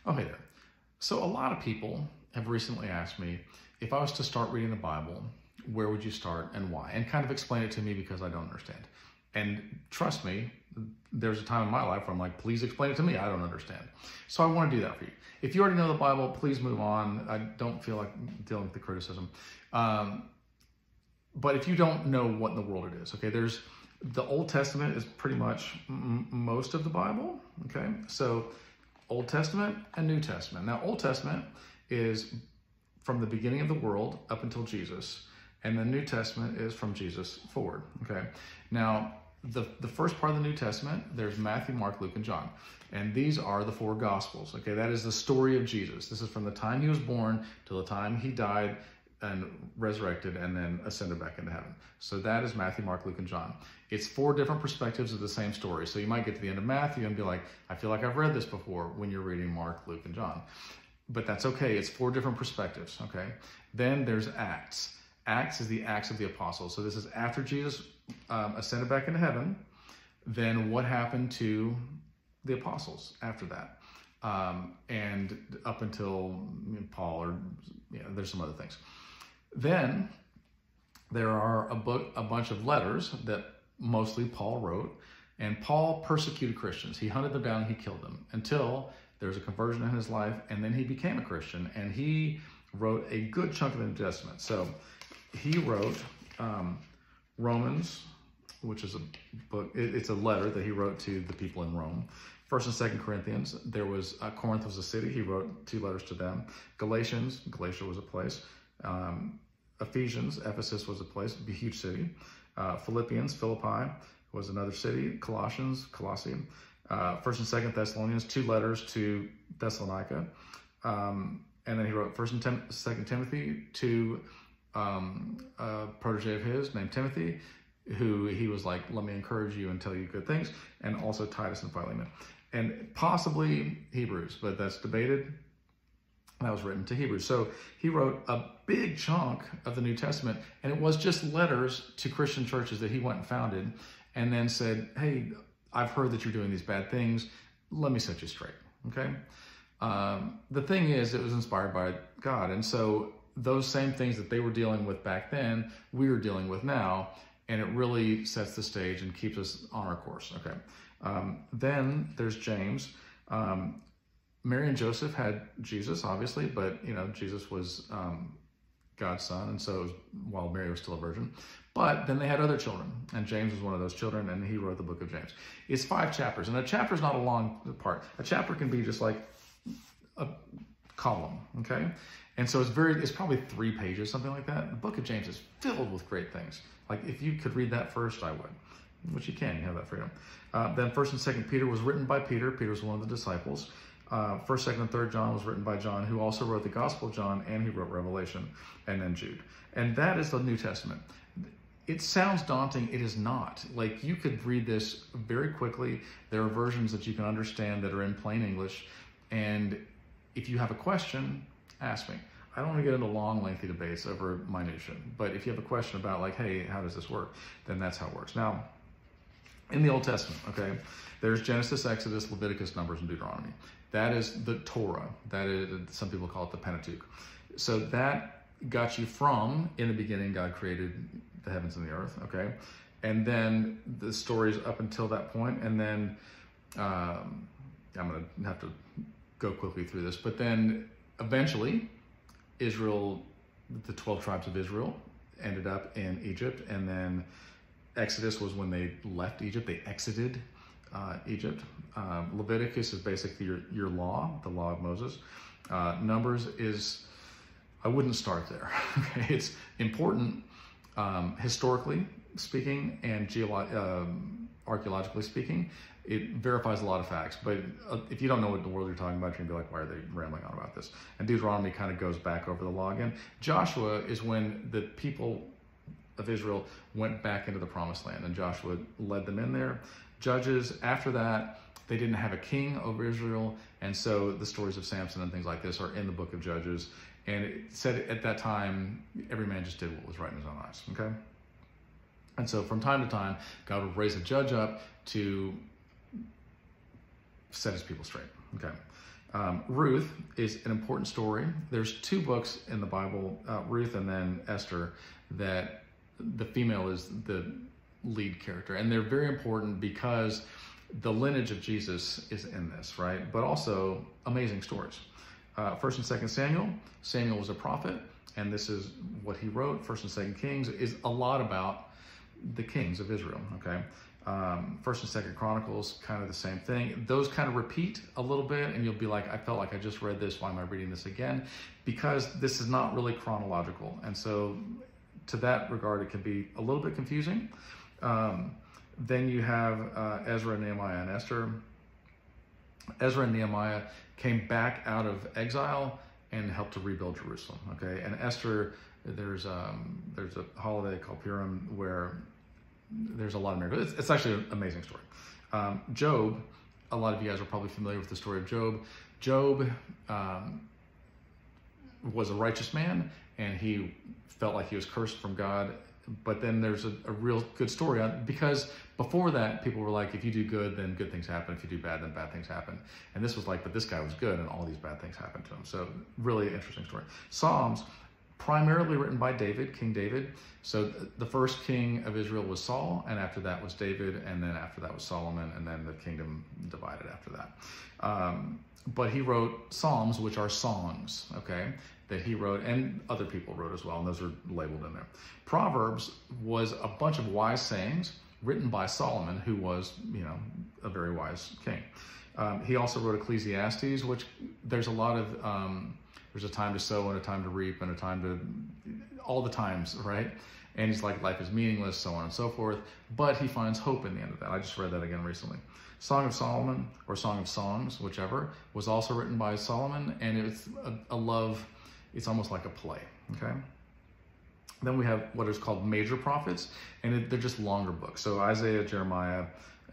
Okay there. So a lot of people have recently asked me, if I was to start reading the Bible, where would you start and why? And kind of explain it to me because I don't understand. And trust me, there's a time in my life where I'm like, please explain it to me. I don't understand. So I want to do that for you. If you already know the Bible, please move on. I don't feel like dealing with the criticism. But if you don't know what in the world it is, okay, there's the Old Testament is pretty much most of the Bible, okay? So Old Testament and New Testament. Now, Old Testament is from the beginning of the world up until Jesus, and the New Testament is from Jesus forward, okay? Now, the first part of the New Testament, there's Matthew, Mark, Luke, and John. And these are the four Gospels, okay? That is the story of Jesus. This is from the time he was born till the time he died and resurrected and then ascended back into heaven. So that is Matthew, Mark, Luke, and John. It's four different perspectives of the same story. So you might get to the end of Matthew and be like, I feel like I've read this before when you're reading Mark, Luke, and John. But that's okay. It's four different perspectives, okay? Then there's Acts. Acts is the Acts of the Apostles. So this is after Jesus ascended back into heaven. Then what happened to the apostles after that? And up until Paul, or there's some other things. Then there are a bunch of letters that mostly Paul wrote, and Paul persecuted Christians. He hunted them down and he killed them until there was a conversion in his life, and then he became a Christian, and he wrote a good chunk of the New Testament. So he wrote Romans, which is a book, it's a letter that he wrote to the people in Rome. First and Second Corinthians, there was Corinth was a city. He wrote 2 letters to them. Galatians, Galatia was a place. Ephesians, Ephesus was a place, a huge city. Philippians, Philippi was another city. Colossians, Colossae. First and Second Thessalonians, 2 letters to Thessalonica. And then he wrote First and Second Timothy to a protege of his named Timothy, who he was like, let me encourage you and tell you good things. And also Titus and Philemon. And possibly Hebrews, but that's debated. That was written to Hebrews. So he wrote a big chunk of the New Testament, and it was just letters to Christian churches that he went and founded, and then said, hey, I've heard that you're doing these bad things. Let me set you straight, okay? The thing is, it was inspired by God, and so those same things that they were dealing with back then, we are dealing with now, and it really sets the stage and keeps us on our course, okay? Then there's James. Mary and Joseph had Jesus, obviously, but Jesus was God's son, and so while Mary was still a virgin. But then they had other children, and James was one of those children, and he wrote the book of James. It's 5 chapters, and a chapter is not a long part. A chapter can be just like a column, okay? And so it's probably 3 pages, something like that. The book of James is filled with great things. Like if you could read that first, I would, which you can, you have that freedom. Then 1st and 2nd Peter was written by Peter. Peter was one of the disciples. 1st, 2nd, and 3rd John was written by John, who also wrote the Gospel of John, and he wrote Revelation, and then Jude. And that is the New Testament. It sounds daunting. It is not. Like, you could read this very quickly. There are versions that you can understand that are in plain English. And if you have a question, ask me. I don't want to get into long, lengthy debates over minutia. But if you have a question about, like, hey, how does this work? Then that's how it works. Now, in the Old Testament, okay, there's Genesis, Exodus, Leviticus, Numbers, and Deuteronomy. That is the Torah. That is, some people call it the Pentateuch. So that got you from, in the beginning, God created the heavens and the earth, okay? And then the stories up until that point, and then I'm going to have to go quickly through this, but then eventually Israel, the 12 tribes of Israel, ended up in Egypt, and then Exodus was when they left Egypt. They exited Egypt. Leviticus is basically your law, the law of Moses. Numbers is, I wouldn't start there. Okay? It's important historically speaking and archaeologically speaking. It verifies a lot of facts, but if you don't know what in the world you're talking about, you're going to be like, why are they rambling on about this? And Deuteronomy kind of goes back over the law again. Joshua is when the people of Israel went back into the promised land, and Joshua led them in there. Judges, after that, they didn't have a king over Israel, and so the stories of Samson and things like this are in the book of Judges. And it said at that time, every man just did what was right in his own eyes, okay? And so from time to time, God would raise a judge up to set his people straight, okay? Ruth is an important story. There's two books in the Bible, Ruth and then Esther, that the female is the lead character. And they're very important because the lineage of Jesus is in this, right? But also amazing stories. First and Second Samuel. Samuel was a prophet, and this is what he wrote. First and Second Kings is a lot about the kings of Israel, okay? First and Second Chronicles, kind of the same thing. Those kind of repeat a little bit, and you'll be like, I felt like I just read this. Why am I reading this again? Because this is not really chronological. And so to that regard, it can be a little bit confusing. Then you have Ezra, Nehemiah, and Esther. Ezra and Nehemiah came back out of exile and helped to rebuild Jerusalem, okay? And Esther, there's a holiday called Purim where there's a lot of miracles. It's actually an amazing story. Job, a lot of you guys are probably familiar with the story of Job. Job was a righteous man, and he felt like he was cursed from God. But then there's a real good story because before that, people were like, if you do good, then good things happen. If you do bad, then bad things happen. And this was like, but this guy was good, and all these bad things happened to him. So really interesting story. Psalms, primarily written by David, King David. So the first king of Israel was Saul, and after that was David, and then after that was Solomon, and then the kingdom divided after that. But he wrote Psalms, which are songs, okay, that he wrote, and other people wrote as well, and those are labeled in there. Proverbs was a bunch of wise sayings written by Solomon, who was, a very wise king. He also wrote Ecclesiastes, which there's a lot of, there's a time to sow and a time to reap and a time to, all the times, right? And he's like, life is meaningless, so on and so forth. But he finds hope in the end of that. I just read that again recently. Song of Solomon, or Song of Songs, whichever, was also written by Solomon, and it's a love, it's almost like a play, okay? Then we have what is called major prophets, and they're just longer books. So Isaiah, Jeremiah,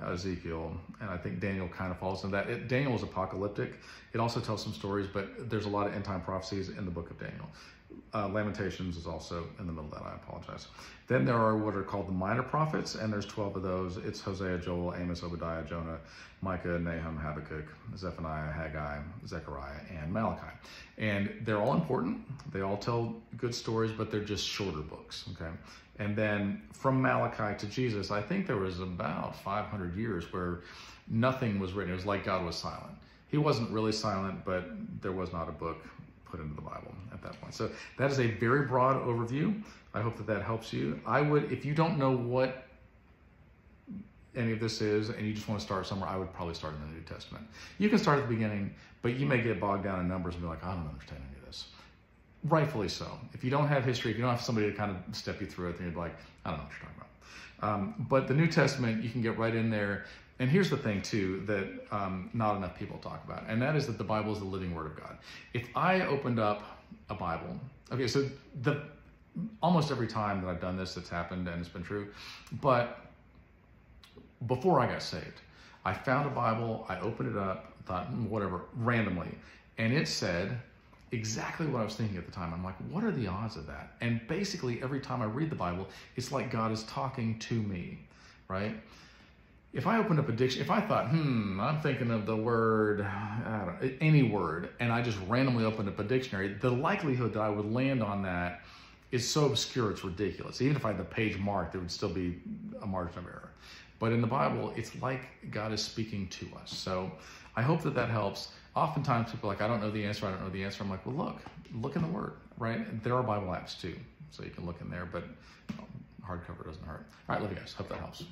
Ezekiel, and I think Daniel kind of falls into that. Daniel is apocalyptic. It also tells some stories, but there's a lot of end-time prophecies in the book of Daniel. Lamentations is also in the middle of that, I apologize. Then there are what are called the minor prophets, and there's 12 of those. It's Hosea, Joel, Amos, Obadiah, Jonah, Micah, Nahum, Habakkuk, Zephaniah, Haggai, Zechariah, and Malachi. And they're all important. They all tell good stories, but they're just shorter books, okay? And then from Malachi to Jesus, I think there was about 500 years where nothing was written. It was like God was silent. He wasn't really silent, but there was not a book put into the Bible at that point. So that is a very broad overview. I hope that that helps you. I would, if you don't know what any of this is and you just want to start somewhere, I would probably start in the New Testament. You can start at the beginning, but you may get bogged down in numbers and be like, I don't understand any of this. Rightfully so. If you don't have history, if you don't have somebody to kind of step you through it, then you'd be like, I don't know what you're talking about. But the New Testament, you can get right in there. And here's the thing too, that not enough people talk about, and that is that the Bible is the living word of God. If I opened up a Bible, okay, so almost every time that I've done this, it's happened and it's been true, but before I got saved, I found a Bible, I opened it up, thought, whatever, randomly, and it said exactly what I was thinking at the time. I'm like, what are the odds of that? And basically every time I read the Bible, it's like God is talking to me, right? If I opened up a dictionary, if I thought, I'm thinking of the word, any word, and I just randomly opened up a dictionary, the likelihood that I would land on that is so obscure, it's ridiculous. Even if I had the page marked, there would still be a margin of error. But in the Bible, it's like God is speaking to us. So I hope that that helps. Oftentimes people are like, I don't know the answer, I don't know the answer. I'm like, well, look in the Word, right? There are Bible apps too, so you can look in there, but hardcover doesn't hurt. All right, love you guys. Hope that helps.